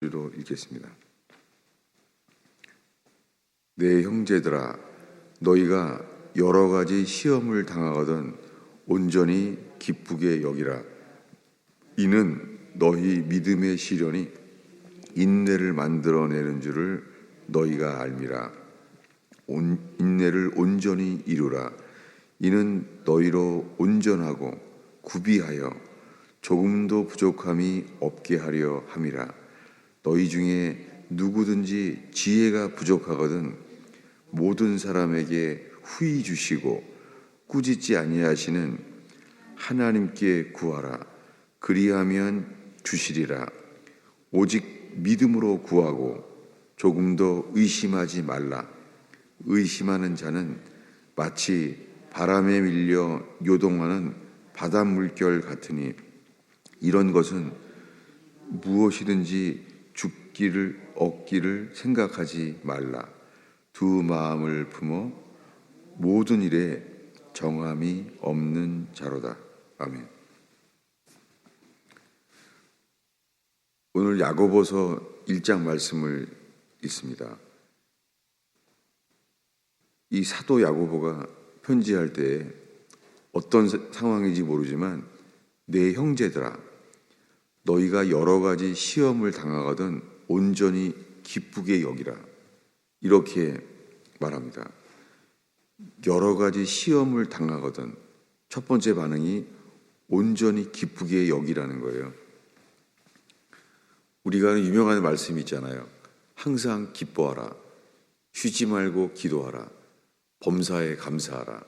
로 읽겠습니다. 내 형제들아, 너희가 여러 가지 시험을 당하거든 온전히 기쁘게 여기라. 이는 너희 믿음의 시련이 인내를 만들어내는 줄을 너희가 알미라. 인내를 온전히 이루라. 이는 너희로 온전하고 구비하여 조금도 부족함이 없게 하려 함이라. 너희 중에 누구든지 지혜가 부족하거든 모든 사람에게 후히 주시고 꾸짖지 아니하시는 하나님께 구하라. 그리하면 주시리라. 오직 믿음으로 구하고 조금도 의심하지 말라. 의심하는 자는 마치 바람에 밀려 요동하는 바닷물결 같으니 이런 것은 무엇이든지 죽기를 얻기를 생각하지 말라. 두 마음을 품어 모든 일에 정함이 없는 자로다. 아멘. 오늘 야고보서 1장 말씀을 읽습니다. 이 사도 야고보가 편지할 때 어떤 상황인지 모르지만 내 형제들아, 너희가 여러 가지 시험을 당하거든 온전히 기쁘게 여기라. 이렇게 말합니다. 여러 가지 시험을 당하거든 첫 번째 반응이 온전히 기쁘게 여기라는 거예요. 우리가 유명한 말씀이 있잖아요. 항상 기뻐하라. 쉬지 말고 기도하라. 범사에 감사하라.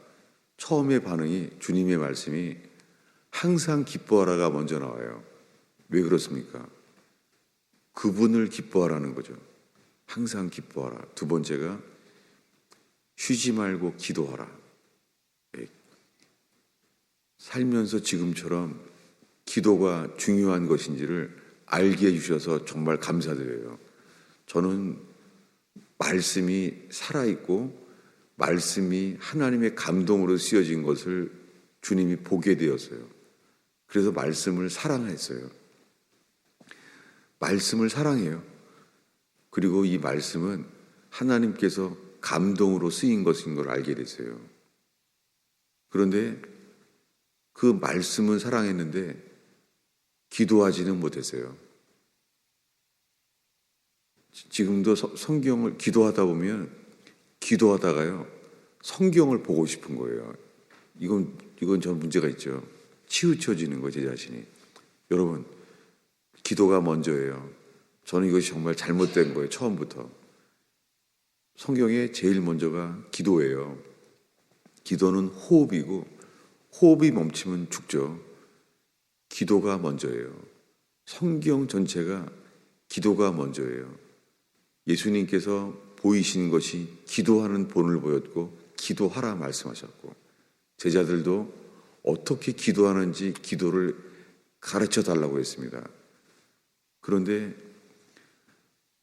처음의 반응이 주님의 말씀이 항상 기뻐하라가 먼저 나와요. 왜 그렇습니까? 그분을 기뻐하라는 거죠. 항상 기뻐하라. 두 번째가 쉬지 말고 기도하라. 살면서 지금처럼 기도가 중요한 것인지를 알게 해주셔서 정말 감사드려요. 저는 말씀이 살아있고 말씀이 하나님의 감동으로 쓰여진 것을 주님이 보게 되었어요. 그래서 말씀을 사랑했어요. 말씀을 사랑해요. 그리고 이 말씀은 하나님께서 감동으로 쓰인 것인 걸 알게 됐어요. 그런데 그 말씀은 사랑했는데 기도하지는 못했어요. 지금도 성경을 기도하다 보면 기도하다가요 성경을 보고 싶은 거예요. 이건 전 문제가 있죠. 치우쳐지는 거, 제 자신이. 여러분, 기도가 먼저예요. 저는 이것이 정말 잘못된 거예요. 처음부터. 성경에 제일 먼저가 기도예요. 기도는 호흡이고 호흡이 멈추면 죽죠. 기도가 먼저예요. 성경 전체가 기도가 먼저예요. 예수님께서 보이시는 것이 기도하는 본을 보였고 기도하라 말씀하셨고 제자들도 어떻게 기도하는지 기도를 가르쳐 달라고 했습니다. 그런데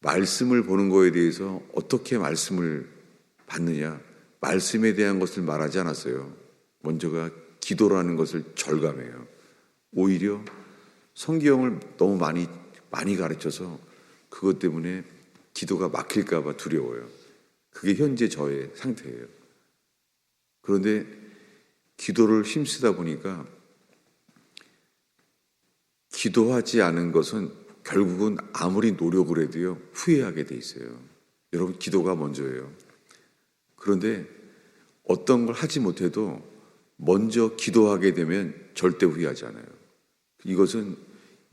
말씀을 보는 거에 대해서 어떻게 말씀을 받느냐, 말씀에 대한 것을 말하지 않았어요. 먼저가 기도라는 것을 절감해요. 오히려 성경을 너무 많이 가르쳐서 그것 때문에 기도가 막힐까 봐 두려워요. 그게 현재 저의 상태예요. 그런데 기도를 힘쓰다 보니까 기도하지 않은 것은 결국은 아무리 노력을 해도요 후회하게 돼 있어요. 여러분, 기도가 먼저예요. 그런데 어떤 걸 하지 못해도 먼저 기도하게 되면 절대 후회하지 않아요. 이것은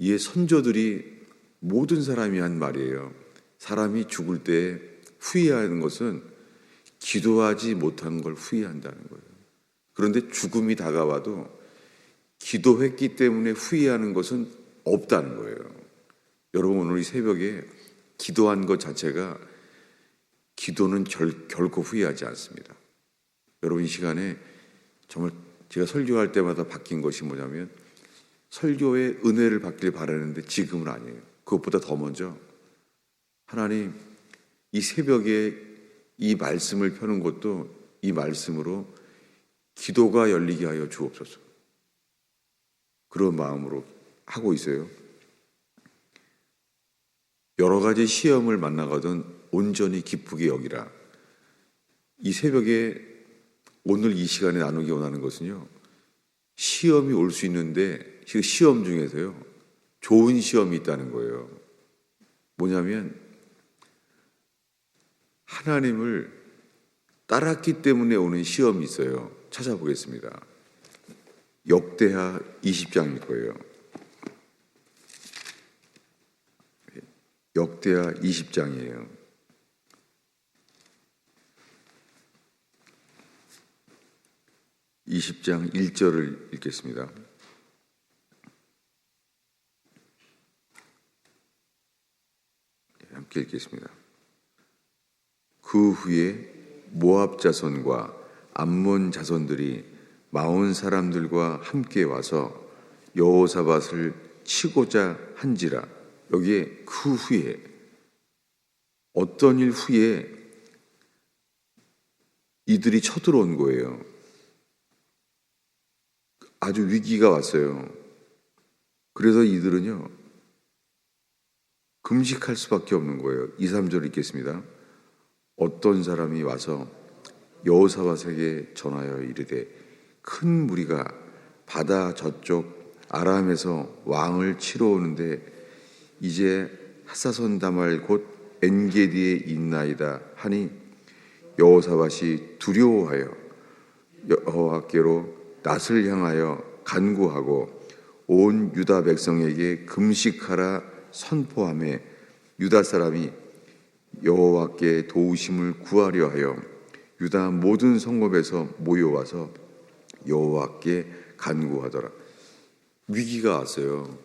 옛 선조들이 모든 사람이 한 말이에요. 사람이 죽을 때 후회하는 것은 기도하지 못한 걸 후회한다는 거예요. 그런데 죽음이 다가와도 기도했기 때문에 후회하는 것은 없다는 거예요. 여러분, 오늘 이 새벽에 기도한 것 자체가 기도는 결코 후회하지 않습니다. 여러분, 이 시간에 정말 제가 설교할 때마다 바뀐 것이 뭐냐면 설교의 은혜를 받길 바라는데 지금은 아니에요. 그것보다 더 먼저 하나님, 이 새벽에 이 말씀을 펴는 것도 이 말씀으로 기도가 열리게 하여 주옵소서. 그런 마음으로 하고 있어요. 여러 가지 시험을 만나거든 온전히 기쁘게 여기라. 이 새벽에 오늘 이 시간에 나누기 원하는 것은요, 시험이 올 수 있는데 그 시험 중에서요 좋은 시험이 있다는 거예요. 뭐냐면 하나님을 따랐기 때문에 오는 시험이 있어요. 찾아보겠습니다. 역대하 20장일 거예요. 역대하 20장이에요. 20장 1절을 읽겠습니다. 함께 읽겠습니다. 그 후에 모압 자손과 암몬 자손들이 마온 사람들과 함께 와서 여호사밧을 치고자 한지라. 여기에 그 후에, 어떤 일 후에 이들이 쳐들어온 거예요. 아주 위기가 왔어요. 그래서 이들은요 금식할 수밖에 없는 거예요. 2, 3절 읽겠습니다. 어떤 사람이 와서 여호사밧에게 전하여 이르되 큰 무리가 바다 저쪽 아람에서 왕을 치러 오는데 이제 핫사손 다말 곧 엔게디에 있나이다 하니 여호사밧이 두려워하여 여호와께로 낯을 향하여 간구하고 온 유다 백성에게 금식하라 선포하며 유다 사람이 여호와께 도우심을 구하려 하여 유다 모든 성읍에서 모여와서 여호와께 간구하더라. 위기가 왔어요.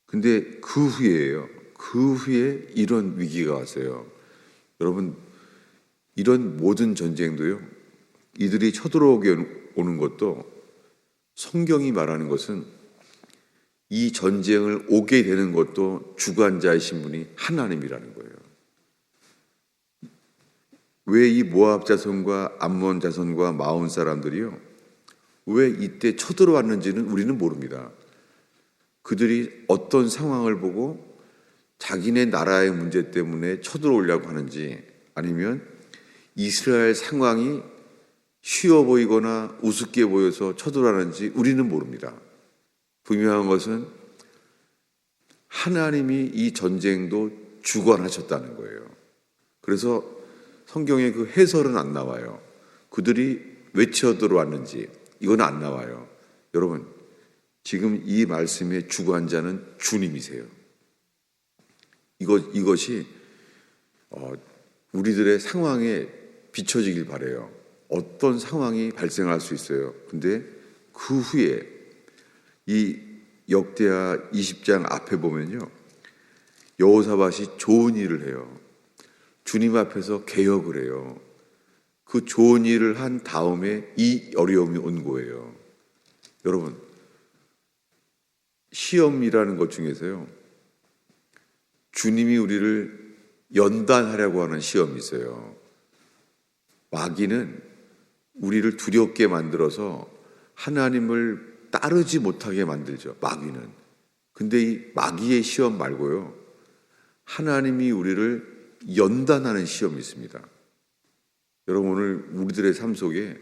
근데 그 후에예요. 그 후에 이런 위기가 왔어요. 여러분, 이런 모든 전쟁도요, 이들이 쳐들어오게 오는 것도 성경이 말하는 것은 이 전쟁을 오게 되는 것도 주관자이신 분이 하나님이라는 거예요. 왜 이 모압 자손과 암몬 자손과 마온 사람들이요, 왜 이때 쳐들어왔는지는 우리는 모릅니다. 그들이 어떤 상황을 보고 자기네 나라의 문제 때문에 쳐들어오려고 하는지, 아니면 이스라엘 상황이 쉬워 보이거나 우습게 보여서 쳐들어가는지 우리는 모릅니다. 분명한 것은 하나님이 이 전쟁도 주관하셨다는 거예요. 그래서 성경에 그 해설은 안 나와요. 그들이 왜 쳐들어왔는지 이건 안 나와요. 여러분, 지금 이 말씀의 주관자는 주님이세요. 이것이 우리들의 상황에 비춰지길 바라요. 어떤 상황이 발생할 수 있어요. 근데 그 후에 이 역대하 20장 앞에 보면요, 여호사밧이 좋은 일을 해요. 주님 앞에서 개혁을 해요. 그 좋은 일을 한 다음에 이 어려움이 온 거예요. 여러분, 시험이라는 것 중에서요, 주님이 우리를 연단하려고 하는 시험이 있어요. 마귀는 우리를 두렵게 만들어서 하나님을 따르지 못하게 만들죠. 마귀는. 근데 이 마귀의 시험 말고요, 하나님이 우리를 연단하는 시험이 있습니다. 여러분, 오늘 우리들의 삶 속에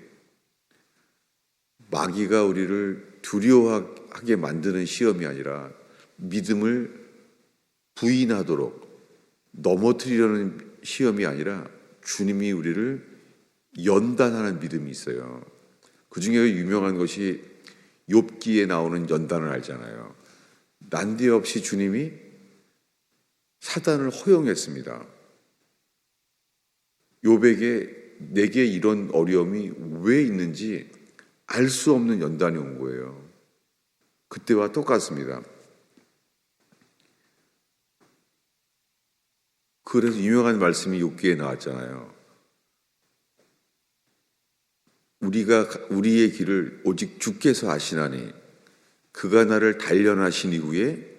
마귀가 우리를 두려워하게 만드는 시험이 아니라 믿음을 부인하도록 넘어뜨리려는 시험이 아니라 주님이 우리를 연단하는 믿음이 있어요. 그 중에 유명한 것이 욥기에 나오는 연단을 알잖아요. 난데없이 주님이 사단을 허용했습니다. 욥에게 내게 이런 어려움이 왜 있는지 알 수 없는 연단이 온 거예요. 그때와 똑같습니다. 그래서 유명한 말씀이 욥기에 나왔잖아요. 우리가 우리의 길을 오직 주께서 아시나니 그가 나를 단련하신 이후에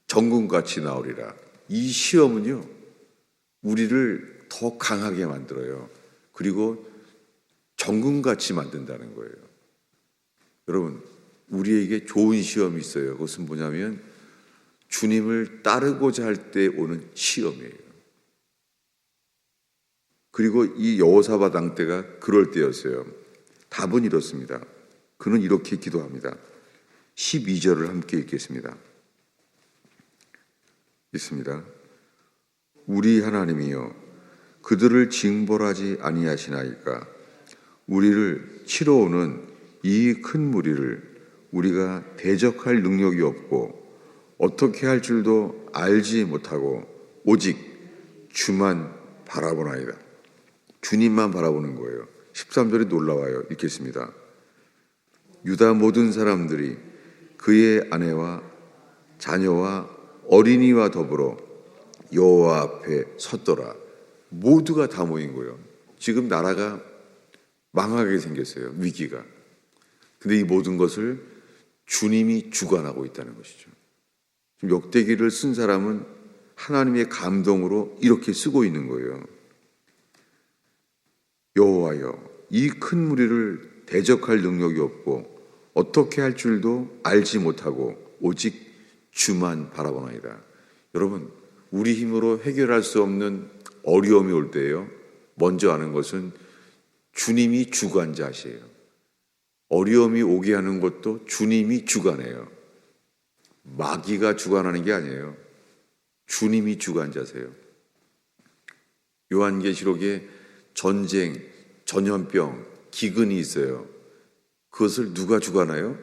정금같이 나오리라. 이 시험은요, 우리를 더 강하게 만들어요. 그리고 정금같이 만든다는 거예요. 여러분, 우리에게 좋은 시험이 있어요. 그것은 뭐냐면 주님을 따르고자 할 때 오는 시험이에요. 그리고 이 여호사밧 왕 때가 그럴 때였어요. 답은 이렇습니다. 그는 이렇게 기도합니다. 12절을 함께 읽겠습니다. 읽습니다. 우리 하나님이여 그들을 징벌하지 아니하시나이까. 우리를 치러 오는 이 큰 무리를 우리가 대적할 능력이 없고 어떻게 할 줄도 알지 못하고 오직 주만 바라보나이다. 주님만 바라보는 거예요. 13절이 놀라워요. 읽겠습니다. 유다 모든 사람들이 그의 아내와 자녀와 어린이와 더불어 여호와 앞에 섰더라. 모두가 다 모인 거예요. 지금 나라가 망하게 생겼어요. 위기가. 근데 이 모든 것을 주님이 주관하고 있다는 것이죠. 지금 역대기를 쓴 사람은 하나님의 감동으로 이렇게 쓰고 있는 거예요. 여호와여 이 큰 무리를 대적할 능력이 없고 어떻게 할 줄도 알지 못하고 오직 주만 바라보나이다. 여러분, 우리 힘으로 해결할 수 없는 어려움이 올 때예요. 먼저 아는 것은 주님이 주관자시에요. 어려움이 오게 하는 것도 주님이 주관해요. 마귀가 주관하는 게 아니에요. 주님이 주관자세요. 요한계시록에 전쟁, 전염병, 기근이 있어요. 그것을 누가 주관해요?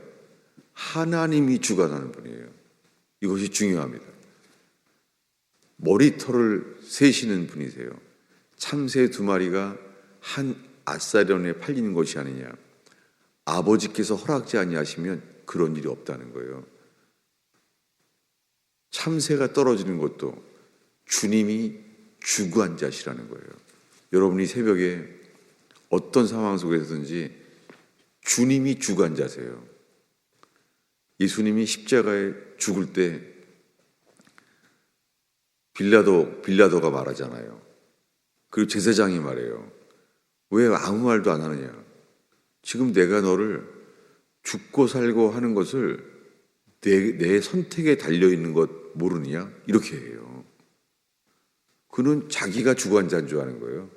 하나님이 주관하는 분이에요. 이것이 중요합니다. 머리털을 세시는 분이세요. 참새 2마리가 한 아사련에 팔리는 것이 아니냐. 아버지께서 허락지 아니하시면 그런 일이 없다는 거예요. 참새가 떨어지는 것도 주님이 주관자시라는 거예요. 여러분이 새벽에 어떤 상황 속에서든지 주님이 주관자세요. 예수님이 십자가에 죽을 때 빌라도가 말하잖아요. 그리고 제사장이 말해요. 왜 아무 말도 안 하느냐. 지금 내가 너를 죽고 살고 하는 것을 내 선택에 달려있는 것 모르느냐? 이렇게 해요. 그는 자기가 주관자인 줄 아는 거예요.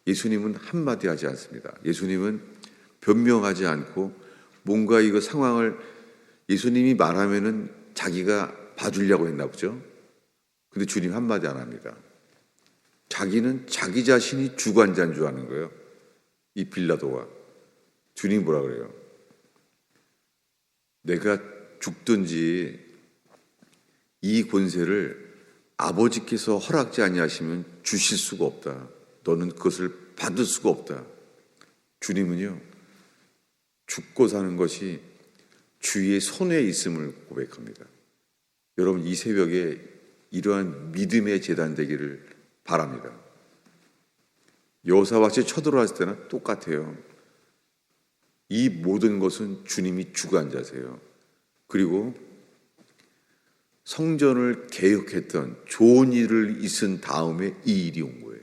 예수님은 한마디 하지 않습니다. 예수님은 변명하지 않고 뭔가 이거 상황을 예수님이 말하면은 자기가 봐주려고 했나 보죠. 근데 주님 한마디 안 합니다. 자기는 자기 자신이 주관자인 줄 아는 거예요. 이 빌라도가. 주님 뭐라 그래요? 내가 죽든지 이 권세를 아버지께서 허락지 아니하시면 주실 수가 없다. 너는 그것을 받을 수가 없다. 주님은요, 죽고 사는 것이 주의 손에 있음을 고백합니다. 여러분, 이 새벽에 이러한 믿음의 재단 되기를 바랍니다. 여호사밧이 쳐들어왔을 때는 똑같아요. 이 모든 것은 주님이 주관자세요. 그리고 성전을 개혁했던 좋은 일을 있은 다음에 이 일이 온 거예요.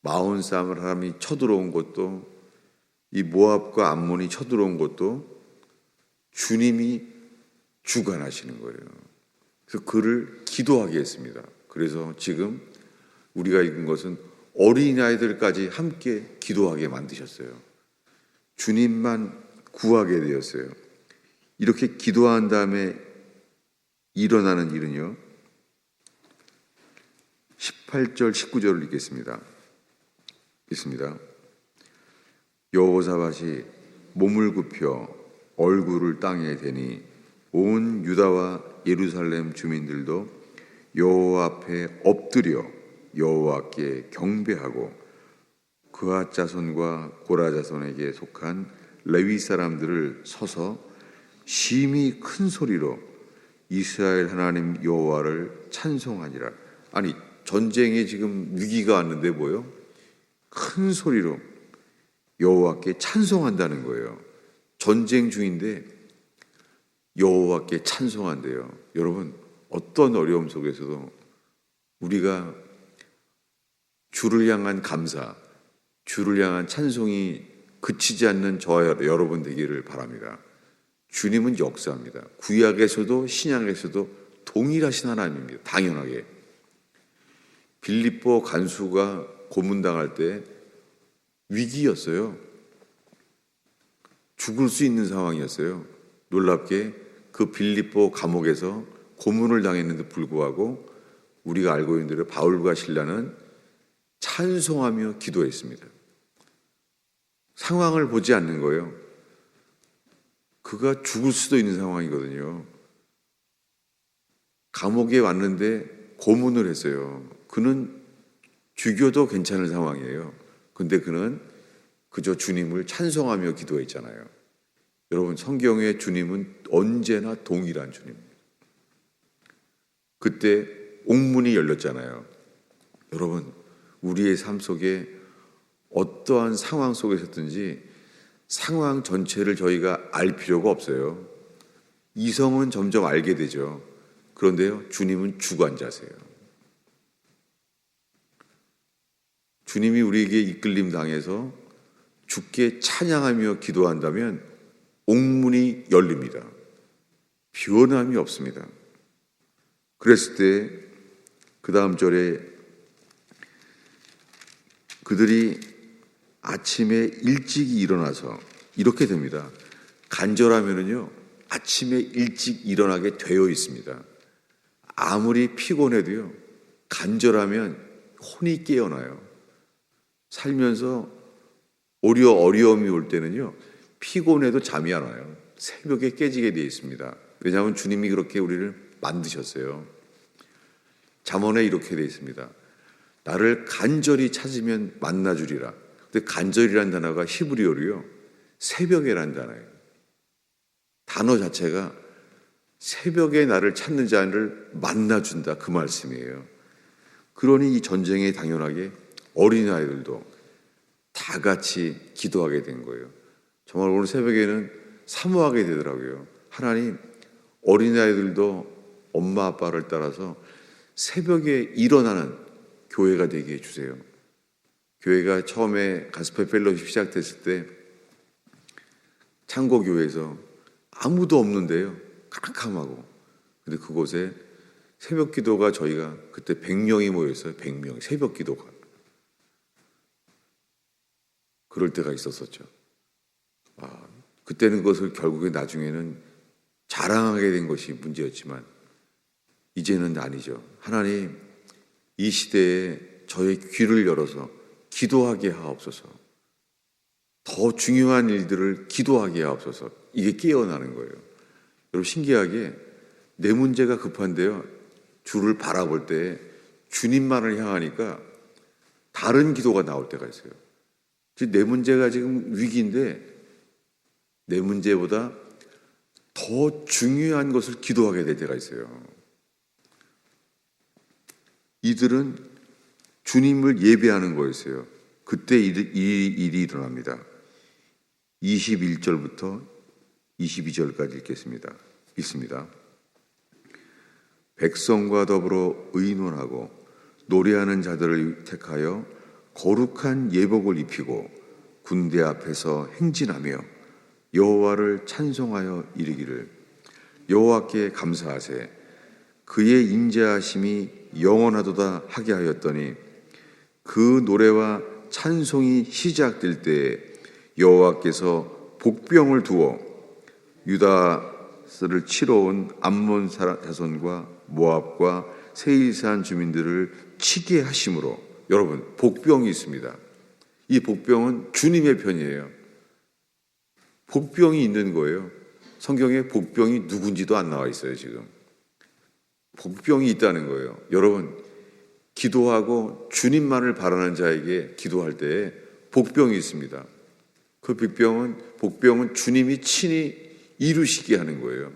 마온 사람이 쳐들어온 것도 이 모압과 암몬이 쳐들어온 것도 주님이 주관하시는 거예요. 그래서 그를 기도하게 했습니다. 그래서 지금 우리가 읽은 것은 어린아이들까지 함께 기도하게 만드셨어요. 주님만 구하게 되었어요. 이렇게 기도한 다음에 일어나는 일은요. 18절, 19절을 읽겠습니다. 읽습니다. 여호사밧이 몸을 굽혀 얼굴을 땅에 대니 온 유다와 예루살렘 주민들도 여호와 앞에 엎드려 여호와께 경배하고 그앗 자손과 고라 자손에게 속한 레위 사람들을 서서 심히 큰 소리로 이스라엘 하나님 여호와를 찬송하니라. 아니, 전쟁에 지금 위기가 왔는데 뭐요? 큰 소리로 여호와께 찬송한다는 거예요. 전쟁 중인데 여호와께 찬송한대요. 여러분, 어떤 어려움 속에서도 우리가 주를 향한 감사, 주를 향한 찬송이 그치지 않는 저와 여러분 되기를 바랍니다. 주님은 역사합니다. 구약에서도 신약에서도 동일하신 하나님입니다. 당연하게. 빌립보 간수가 고문당할 때 위기였어요. 죽을 수 있는 상황이었어요. 놀랍게 그 빌립보 감옥에서 고문을 당했는데 불구하고 우리가 알고 있는 대로 바울과 실라는 찬송하며 기도했습니다. 상황을 보지 않는 거예요. 그가 죽을 수도 있는 상황이거든요. 감옥에 왔는데 고문을 했어요. 그는 죽여도 괜찮은 상황이에요. 근데 그는 그저 주님을 찬송하며 기도했잖아요. 여러분, 성경의 주님은 언제나 동일한 주님입니다. 그때 옥문이 열렸잖아요. 여러분, 우리의 삶 속에 어떠한 상황 속에서든지 상황 전체를 저희가 알 필요가 없어요. 이성은 점점 알게 되죠. 그런데요, 주님은 주관자세요. 주님이 우리에게 이끌림 당해서 주께 찬양하며 기도한다면 옥문이 열립니다. 변함이 없습니다. 그랬을 때 그 다음 절에 그들이 아침에 일찍 일어나서 이렇게 됩니다. 간절하면은요, 아침에 일찍 일어나게 되어 있습니다. 아무리 피곤해도요, 간절하면 혼이 깨어나요. 살면서 어려움이 올 때는요, 피곤해도 잠이 안 와요. 새벽에 깨지게 되어 있습니다. 왜냐하면 주님이 그렇게 우리를 만드셨어요. 잠언에 이렇게 되어 있습니다. 나를 간절히 찾으면 만나주리라. 근데 간절이라는 단어가 히브리어로요, 새벽에라는 단어예요. 단어 자체가 새벽에 나를 찾는 자를 만나준다, 그 말씀이에요. 그러니 이 전쟁에 당연하게 어린아이들도 다 같이 기도하게 된 거예요. 정말 오늘 새벽에는 사모하게 되더라고요. 하나님, 어린아이들도 엄마 아빠를 따라서 새벽에 일어나는 교회가 되게 해주세요. 교회가 처음에 가스펠 펠로십 시작됐을 때 창고교회에서 아무도 없는데요, 깜깜하고. 근데 그곳에 새벽 기도가 저희가 그때 100명이 모였어요. 100명 새벽 기도가. 그럴 때가 있었었죠. 그때는 그것을 결국에 나중에는 자랑하게 된 것이 문제였지만 이제는 아니죠. 하나님, 이 시대에 저의 귀를 열어서 기도하게 하옵소서. 더 중요한 일들을 기도하게 하옵소서. 이게 깨어나는 거예요. 여러분, 신기하게 내 문제가 급한데요, 주를 바라볼 때 주님만을 향하니까 다른 기도가 나올 때가 있어요. 내 문제가 지금 위기인데 내 문제보다 더 중요한 것을 기도하게 될 때가 있어요. 이들은 주님을 예배하는 거였어요. 그때 이 일이 일어납니다. 21절부터 22절까지 읽습니다. 백성과 더불어 의논하고 노래하는 자들을 택하여 거룩한 예복을 입히고 군대 앞에서 행진하며 여호와를 찬송하여 이르기를 여호와께 감사하세. 그의 인자하심이 영원하도다 하게 하였더니 그 노래와 찬송이 시작될 때에 여호와께서 복병을 두어 유다를 치러 온 암몬 자손과 모압과 세일산 주민들을 치게 하심으로, 여러분, 복병이 있습니다. 이 복병은 주님의 편이에요. 복병이 있는 거예요. 성경에 복병이 누군지도 안 나와 있어요. 지금 복병이 있다는 거예요. 여러분, 기도하고 주님만을 바라는 자에게 기도할 때에 복병이 있습니다. 그 복병은 주님이 친히 이루시게 하는 거예요.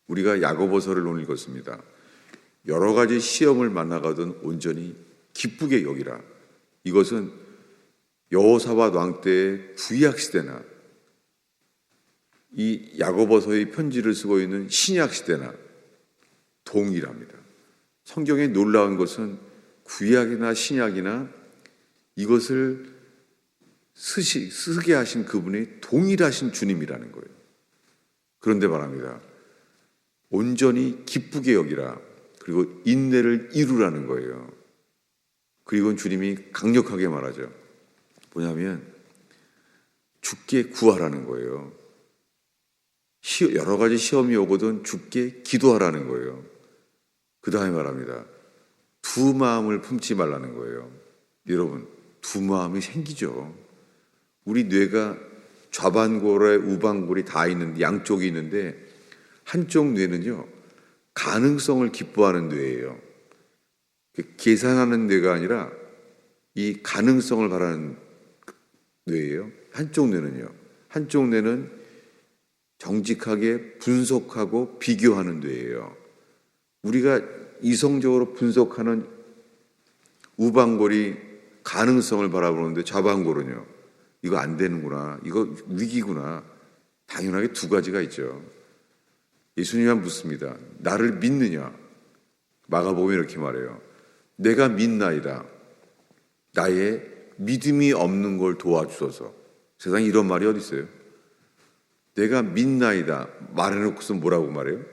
우리가 야고보서를 오늘 읽었습니다. 여러 가지 시험을 만나가던 온전히 기쁘게 여기라. 이것은 여호사밧 왕 때의 구약 시대나 이 야고보서의 편지를 쓰고 있는 신약 시대나 동일합니다. 성경에 놀라운 것은 구약이나 신약이나 이것을 쓰게 하신 그분이 동일하신 주님이라는 거예요. 그런데 말합니다. 온전히 기쁘게 여기라. 그리고 인내를 이루라는 거예요. 그리고 주님이 강력하게 말하죠. 뭐냐면 주께 구하라는 거예요. 여러 가지 시험이 오거든 주께 기도하라는 거예요. 그 다음에 말합니다. 두 마음을 품지 말라는 거예요. 여러분, 두 마음이 생기죠. 우리 뇌가 좌반골에 우반골이 다 있는데, 양쪽이 있는데 한쪽 뇌는요 가능성을 기뻐하는 뇌예요. 계산하는 뇌가 아니라 이 가능성을 바라는 뇌예요. 한쪽 뇌는 정직하게 분석하고 비교하는 뇌예요. 우리가 이성적으로 분석하는 우방골이 가능성을 바라보는데 좌방골은요, 이거 안 되는구나, 이거 위기구나. 당연하게 두 가지가 있죠. 예수님만 묻습니다. 나를 믿느냐? 마가복음에 이렇게 말해요. 내가 믿나이다. 나의 믿음이 없는 걸 도와주소서. 세상에 이런 말이 어디 있어요? 내가 믿나이다 말해놓고서 뭐라고 말해요?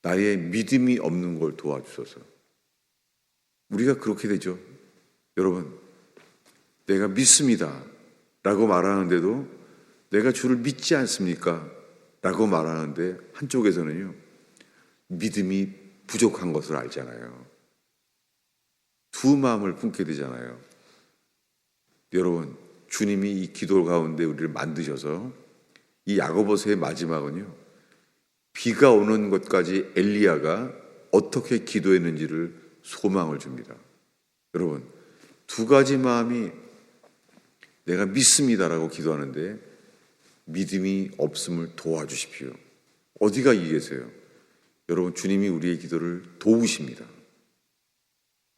나의 믿음이 없는 걸 도와주소서. 우리가 그렇게 되죠. 여러분, 내가 믿습니다 라고 말하는데도 내가 주를 믿지 않습니까? 라고 말하는데 한쪽에서는요 믿음이 부족한 것을 알잖아요. 두 마음을 품게 되잖아요. 여러분, 주님이 이 기도 가운데 우리를 만드셔서 이 야고보서의 마지막은요, 비가 오는 것까지 엘리야가 어떻게 기도했는지를 소망을 줍니다. 여러분, 두 가지 마음이 내가 믿습니다라고 기도하는데 믿음이 없음을 도와주십시오. 어디가 이 계세요? 여러분, 주님이 우리의 기도를 도우십니다.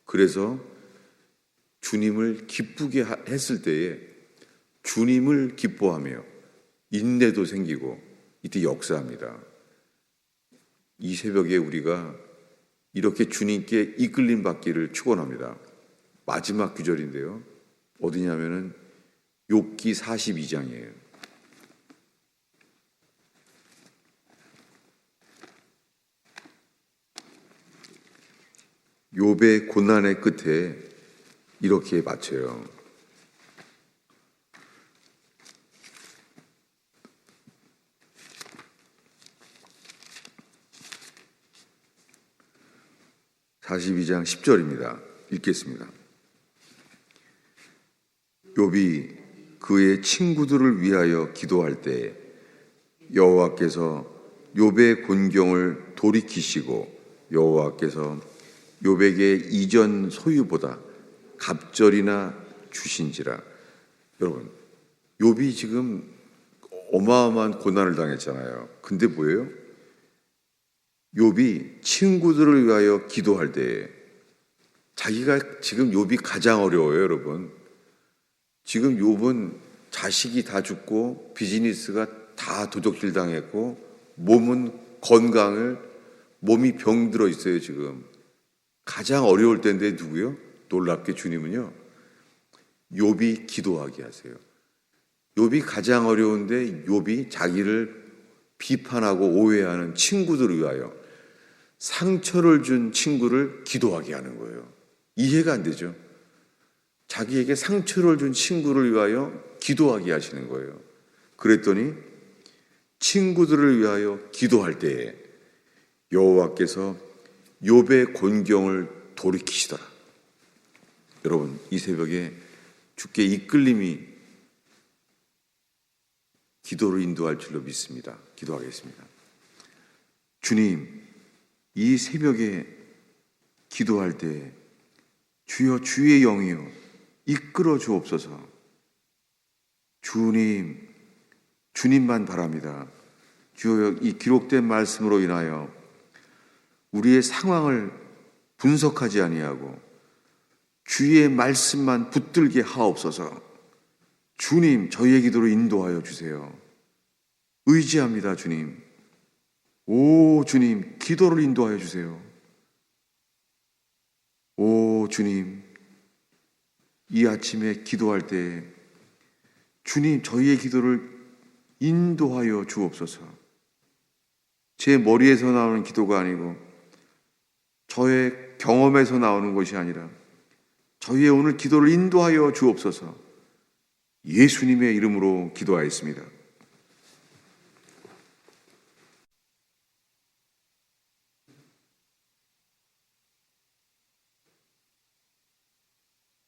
그래서 주님을 기쁘게 했을 때에 주님을 기뻐하며 인내도 생기고 이때 역사합니다. 이 새벽에 우리가 이렇게 주님께 이끌림 받기를 축원합니다. 마지막 구절인데요. 어디냐면은 욥기 42장이에요. 욥의 고난의 끝에 이렇게 맞춰요. (42장) 10절입니다. 읽겠습니다. 욥이 그의 친구들을 위하여 기도할 때 여호와께서 욥의 곤경을 돌이키시고 여호와께서 욥에게 이전 소유보다 갑절이나 주신지라. 여러분, 욥이 지금 어마어마한 고난을 당했잖아요. 근데 뭐예요? 욥이 친구들을 위하여 기도할 때 자기가 지금 욥이 가장 어려워요, 여러분. 지금 욥은 자식이 다 죽고 비즈니스가 다 도적질 당했고 몸이 병들어 있어요, 지금. 가장 어려울 때인데 누구요? 놀랍게 주님은요, 욥이 기도하게 하세요. 욥이 가장 어려운데 욥이 자기를 비판하고 오해하는 친구들을 위하여 상처를 준 친구를 기도하게 하는 거예요. 이해가 안 되죠? 자기에게 상처를 준 친구를 위하여 기도하게 하시는 거예요. 그랬더니 친구들을 위하여 기도할 때에 여호와께서 욥의 곤경을 돌이키시더라. 여러분, 이 새벽에 주께 이끌림이 기도로 인도할 줄로 믿습니다. 기도하겠습니다. 주님, 이 새벽에 기도할 때 주여, 주의 영이여 이끌어 주옵소서. 주님만 바랍니다. 주여, 이 기록된 말씀으로 인하여 우리의 상황을 분석하지 아니하고 주의 말씀만 붙들게 하옵소서. 주님, 저희의 기도로 인도하여 주세요. 의지합니다, 주님. 오, 주님, 기도를 인도하여 주세요. 오, 주님, 이 아침에 기도할 때 주님, 저희의 기도를 인도하여 주옵소서. 제 머리에서 나오는 기도가 아니고 저의 경험에서 나오는 것이 아니라 저희의 오늘 기도를 인도하여 주옵소서. 예수님의 이름으로 기도하였습니다.